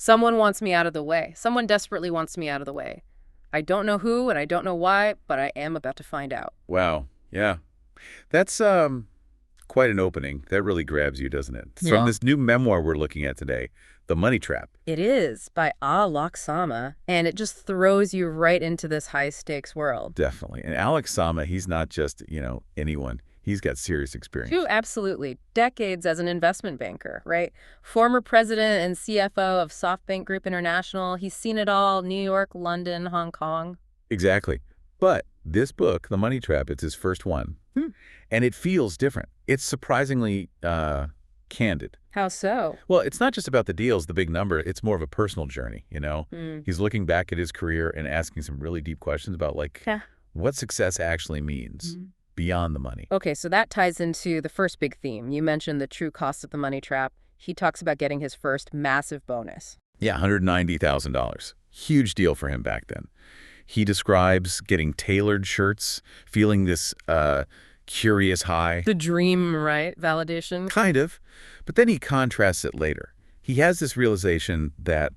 Someone wants me out of the way. Someone desperately wants me out of the way. I don't know who and I don't know why, but I am about to find out. Wow. Yeah. That's quite an opening. That really grabs you, doesn't it? It's from Yeah. this new memoir we're looking at today, The Money Trap. It is by Alok Sama, and it just throws you right into this high-stakes world. Definitely. And Alok Sama, he's not just, anyone. He's got serious True, experience. absolutely. Decades as an investment banker, right? Former president and CFO of SoftBank Group International. He's seen it all, New York, London, Hong Kong. Exactly. But this book, The Money Trap, it's his first one. Hmm. And it feels different. It's surprisingly candid. How so? Well, it's not just about the deals, the big number. It's more of a personal journey. Hmm. He's looking back at his career and asking some really deep questions about, Yeah. what success actually means beyond the money. Okay, so that ties into the first big theme. You mentioned the true cost of the money trap. He talks about getting his first massive bonus. Yeah, $190,000. Huge deal for him back then. He describes getting tailored shirts, feeling this curious high. The dream, right? Validation. Kind of. But then he contrasts it later. He has this realization that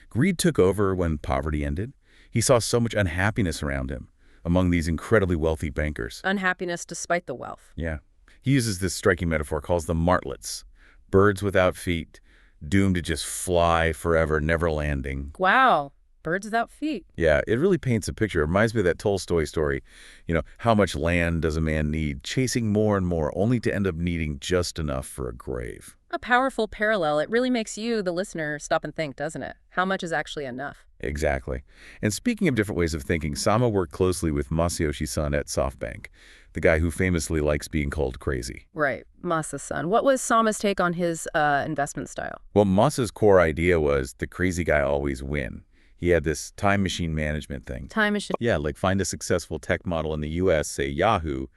greed took over when poverty ended. He saw so much unhappiness around him among these incredibly wealthy bankers. Unhappiness despite the wealth. Yeah. He uses this striking metaphor, calls them martlets, birds without feet, doomed to just fly forever, never landing. Wow. Birds without feet. Yeah, it really paints a picture. It reminds me of that Tolstoy story, how much land does a man need, chasing more and more, only to end up needing just enough for a grave. A powerful parallel. It really makes you, the listener, stop and think, doesn't it? How much is actually enough? Exactly. And speaking of different ways of thinking, Sama worked closely with Masayoshi Son at SoftBank, the guy who famously likes being called crazy. Right. Masa's son. What was Sama's take on his investment style? Well, Masa's core idea was the crazy guy always win. He had this time machine management thing. Time machine. Yeah, like find a successful tech model in the US, say Yahoo,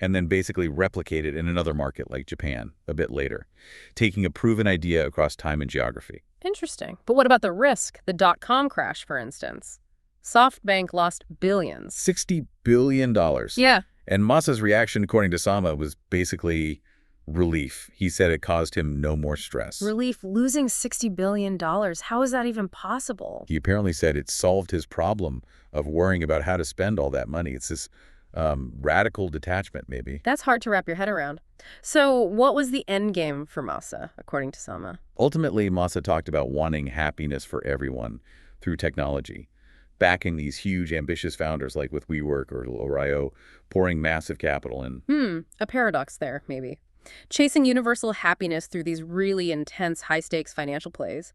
and then basically replicate it in another market like Japan a bit later, taking a proven idea across time and geography. Interesting. But what about the risk? The dot-com crash, for instance. SoftBank lost billions. $60 billion. Yeah. And Masa's reaction, according to Sama, was basically relief. He said it caused him no more stress. Relief, losing $60 billion. How is that even possible? He apparently said it solved his problem of worrying about how to spend all that money. It's this radical detachment, maybe. That's hard to wrap your head around. So what was the end game for Masa, according to Sama? Ultimately, Masa talked about wanting happiness for everyone through technology, backing these huge, ambitious founders like with WeWork or Orion, pouring massive capital in. A paradox there, maybe. Chasing universal happiness through these really intense, high-stakes financial plays.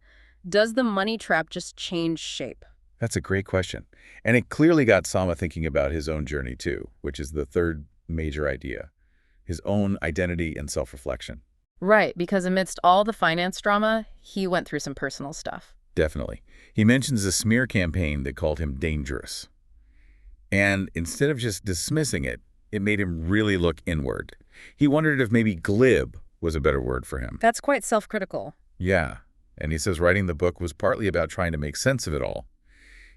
Does the money trap just change shape? That's a great question. And it clearly got Sama thinking about his own journey too, which is the third major idea, his own identity and self-reflection. Right, because amidst all the finance drama, he went through some personal stuff. Definitely. He mentions a smear campaign that called him dangerous. And instead of just dismissing it, it made him really look inward. He wondered if maybe glib was a better word for him. That's quite self-critical. Yeah. And he says writing the book was partly about trying to make sense of it all.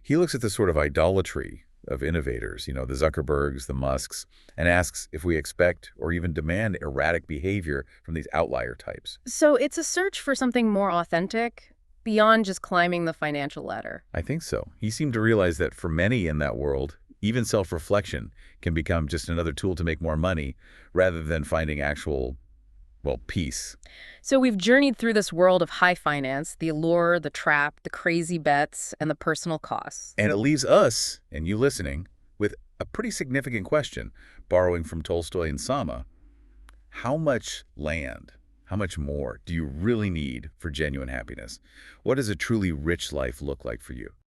He looks at the sort of idolatry of innovators, the Zuckerbergs, the Musks, and asks if we expect or even demand erratic behavior from these outlier types. So it's a search for something more authentic, beyond just climbing the financial ladder. I think so. He seemed to realize that for many in that world, even self-reflection can become just another tool to make more money rather than finding actual, peace. So we've journeyed through this world of high finance, the allure, the trap, the crazy bets, and the personal costs. And it leaves us, and you listening, with a pretty significant question, borrowing from Tolstoy and Sama. How much land, how much more do you really need for genuine happiness? What does a truly rich life look like for you?